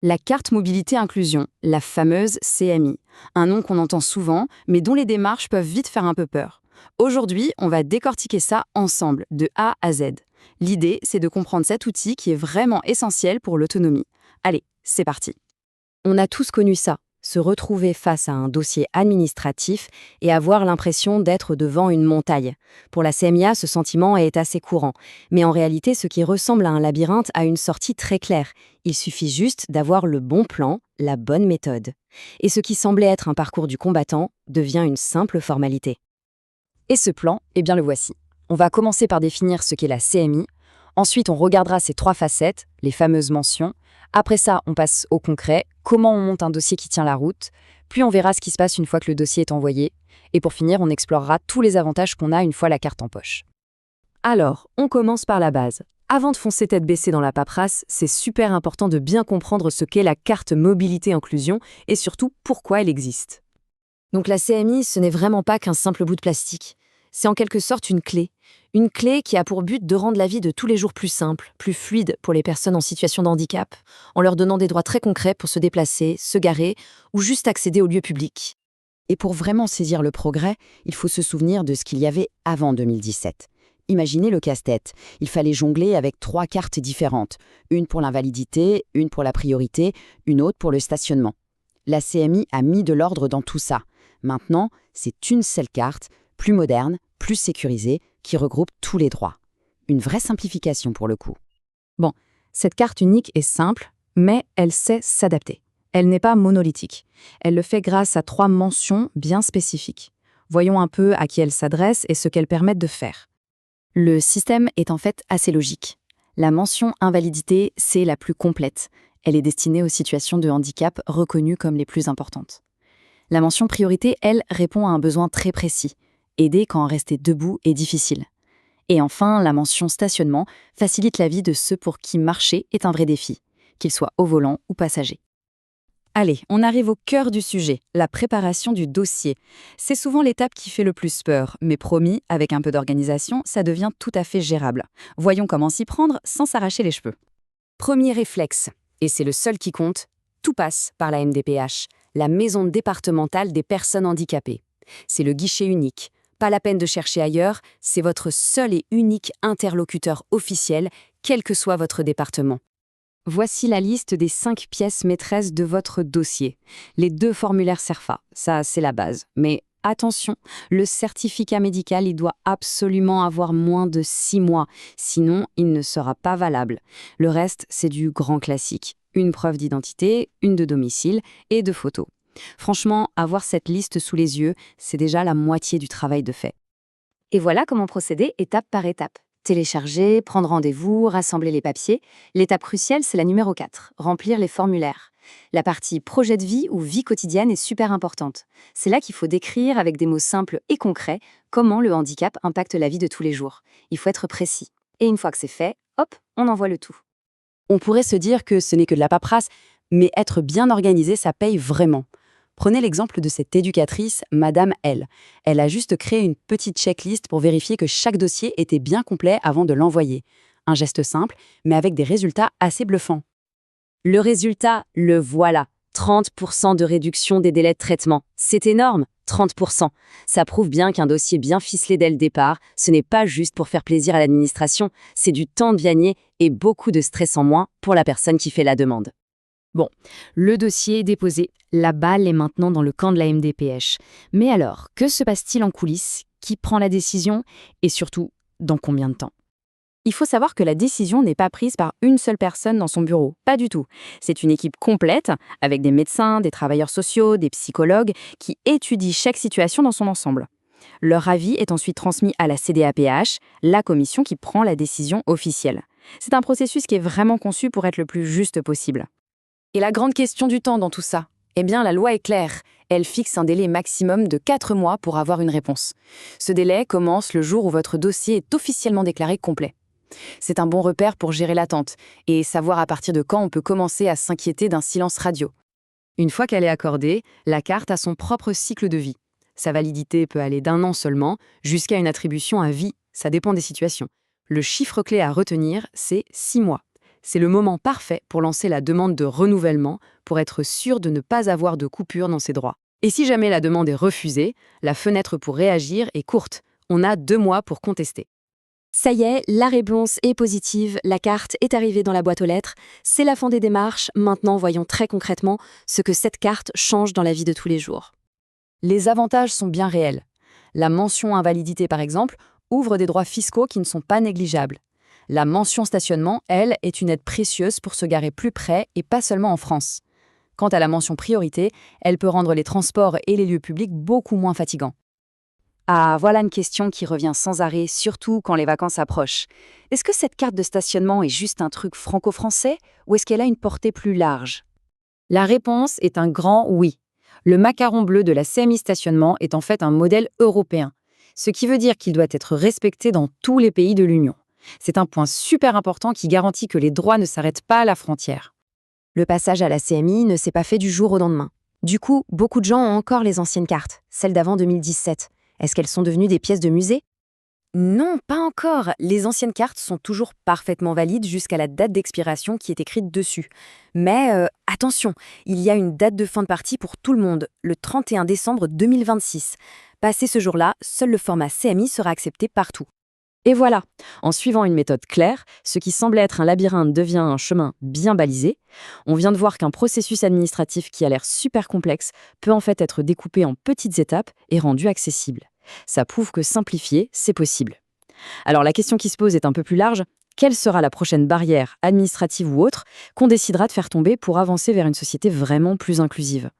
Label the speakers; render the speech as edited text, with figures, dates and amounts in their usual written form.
Speaker 1: La carte mobilité inclusion, la fameuse CMI, un nom qu'on entend souvent, mais dont les démarches peuvent vite faire un peu peur. Aujourd'hui, on va décortiquer ça ensemble, de A à Z. L'idée, c'est de comprendre cet outil qui est vraiment essentiel pour l'autonomie. Allez, c'est parti. On a tous connu ça, se retrouver face à un dossier administratif et avoir l'impression d'être devant une montagne. Pour la CMIA, ce sentiment est assez courant. Mais en réalité, ce qui ressemble à un labyrinthe a une sortie très claire. Il suffit juste d'avoir le bon plan, la bonne méthode. Et ce qui semblait être un parcours du combattant devient une simple formalité. Et ce plan, eh bien le voici. On va commencer par définir ce qu'est la CMI. Ensuite, on regardera ces 3 facettes, les fameuses mentions. Après ça, on passe au concret, comment on monte un dossier qui tient la route. Puis on verra ce qui se passe une fois que le dossier est envoyé. Et pour finir, on explorera tous les avantages qu'on a une fois la carte en poche. Alors, on commence par la base. Avant de foncer tête baissée dans la paperasse, c'est super important de bien comprendre ce qu'est la carte mobilité inclusion et surtout pourquoi elle existe. Donc la CMI, ce n'est vraiment pas qu'un simple bout de plastique. C'est en quelque sorte une clé. Une clé qui a pour but de rendre la vie de tous les jours plus simple, plus fluide pour les personnes en situation de handicap, en leur donnant des droits très concrets pour se déplacer, se garer ou juste accéder aux lieux publics. Et pour vraiment saisir le progrès, il faut se souvenir de ce qu'il y avait avant 2017. Imaginez le casse-tête. Il fallait jongler avec 3 cartes différentes. Une pour l'invalidité, une pour la priorité, une autre pour le stationnement. La CMI a mis de l'ordre dans tout ça. Maintenant, c'est une seule carte, plus moderne, plus sécurisée, qui regroupe tous les droits. Une vraie simplification pour le coup. Bon, cette carte unique est simple, mais elle sait s'adapter. Elle n'est pas monolithique. Elle le fait grâce à 3 mentions bien spécifiques. Voyons un peu à qui elle s'adresse et ce qu'elles permettent de faire. Le système est en fait assez logique. La mention invalidité, c'est la plus complète. Elle est destinée aux situations de handicap reconnues comme les plus importantes. La mention priorité, elle, répond à un besoin très précis. Aider quand rester debout est difficile. Et enfin, la mention stationnement facilite la vie de ceux pour qui marcher est un vrai défi, qu'ils soient au volant ou passagers. Allez, on arrive au cœur du sujet, la préparation du dossier. C'est souvent l'étape qui fait le plus peur, mais promis, avec un peu d'organisation, ça devient tout à fait gérable. Voyons comment s'y prendre sans s'arracher les cheveux. Premier réflexe, et c'est le seul qui compte, tout passe par la MDPH, la Maison départementale des personnes handicapées. C'est le guichet unique. Pas la peine de chercher ailleurs, c'est votre seul et unique interlocuteur officiel, quel que soit votre département. Voici la liste des 5 pièces maîtresses de votre dossier. Les 2 formulaires CERFA, ça c'est la base. Mais attention, le certificat médical, il doit absolument avoir moins de 6 mois, sinon il ne sera pas valable. Le reste, c'est du grand classique. Une preuve d'identité, une de domicile et 2 photos. Franchement, avoir cette liste sous les yeux, c'est déjà la moitié du travail de fait. Et voilà comment procéder étape par étape. Télécharger, prendre rendez-vous, rassembler les papiers. L'étape cruciale, c'est la numéro 4, remplir les formulaires. La partie projet de vie ou vie quotidienne est super importante. C'est là qu'il faut décrire avec des mots simples et concrets comment le handicap impacte la vie de tous les jours. Il faut être précis. Et une fois que c'est fait, hop, on envoie le tout. On pourrait se dire que ce n'est que de la paperasse, mais être bien organisé, ça paye vraiment. Prenez l'exemple de cette éducatrice, Madame L. Elle a juste créé une petite checklist pour vérifier que chaque dossier était bien complet avant de l'envoyer. Un geste simple, mais avec des résultats assez bluffants. Le résultat, le voilà. 30% de réduction des délais de traitement. C'est énorme, 30%. Ça prouve bien qu'un dossier bien ficelé dès le départ, ce n'est pas juste pour faire plaisir à l'administration, c'est du temps de gagner et beaucoup de stress en moins pour la personne qui fait la demande. Bon, le dossier est déposé, la balle est maintenant dans le camp de la MDPH. Mais alors, que se passe-t-il en coulisses? Qui prend la décision? Et surtout, dans combien de temps? Il faut savoir que la décision n'est pas prise par une seule personne dans son bureau, pas du tout. C'est une équipe complète, avec des médecins, des travailleurs sociaux, des psychologues, qui étudient chaque situation dans son ensemble. Leur avis est ensuite transmis à la CDAPH, la commission qui prend la décision officielle. C'est un processus qui est vraiment conçu pour être le plus juste possible. Et la grande question du temps dans tout ça? Eh bien, la loi est claire. Elle fixe un délai maximum de 4 mois pour avoir une réponse. Ce délai commence le jour où votre dossier est officiellement déclaré complet. C'est un bon repère pour gérer l'attente et savoir à partir de quand on peut commencer à s'inquiéter d'un silence radio. Une fois qu'elle est accordée, la carte a son propre cycle de vie. Sa validité peut aller d'1 an seulement jusqu'à une attribution à vie, ça dépend des situations. Le chiffre clé à retenir, c'est 6 mois. C'est le moment parfait pour lancer la demande de renouvellement pour être sûr de ne pas avoir de coupure dans ses droits. Et si jamais la demande est refusée, la fenêtre pour réagir est courte. On a 2 mois pour contester.
Speaker 2: Ça y est, la réponse est positive, la carte est arrivée dans la boîte aux lettres, c'est la fin des démarches, maintenant voyons très concrètement ce que cette carte change dans la vie de tous les jours.
Speaker 1: Les avantages sont bien réels. La mention invalidité, par exemple, ouvre des droits fiscaux qui ne sont pas négligeables. La mention stationnement, elle, est une aide précieuse pour se garer plus près et pas seulement en France. Quant à la mention priorité, elle peut rendre les transports et les lieux publics beaucoup moins fatigants. Ah, voilà une question qui revient sans arrêt, surtout quand les vacances approchent. Est-ce que cette carte de stationnement est juste un truc franco-français ou est-ce qu'elle a une portée plus large? La réponse est un grand oui. Le macaron bleu de la CMI stationnement est en fait un modèle européen, ce qui veut dire qu'il doit être respecté dans tous les pays de l'Union. C'est un point super important qui garantit que les droits ne s'arrêtent pas à la frontière.
Speaker 2: Le passage à la CMI ne s'est pas fait du jour au lendemain. Du coup, beaucoup de gens ont encore les anciennes cartes, celles d'avant 2017. Est-ce qu'elles sont devenues des pièces de musée?
Speaker 1: Non, pas encore. Les anciennes cartes sont toujours parfaitement valides jusqu'à la date d'expiration qui est écrite dessus. Mais attention, il y a une date de fin de partie pour tout le monde, le 31 décembre 2026. Passé ce jour-là, seul le format CMI sera accepté partout. Et voilà, en suivant une méthode claire, ce qui semblait être un labyrinthe devient un chemin bien balisé. On vient de voir qu'un processus administratif qui a l'air super complexe peut en fait être découpé en petites étapes et rendu accessible. Ça prouve que simplifier, c'est possible. Alors la question qui se pose est un peu plus large. Quelle sera la prochaine barrière, administrative ou autre, qu'on décidera de faire tomber pour avancer vers une société vraiment plus inclusive?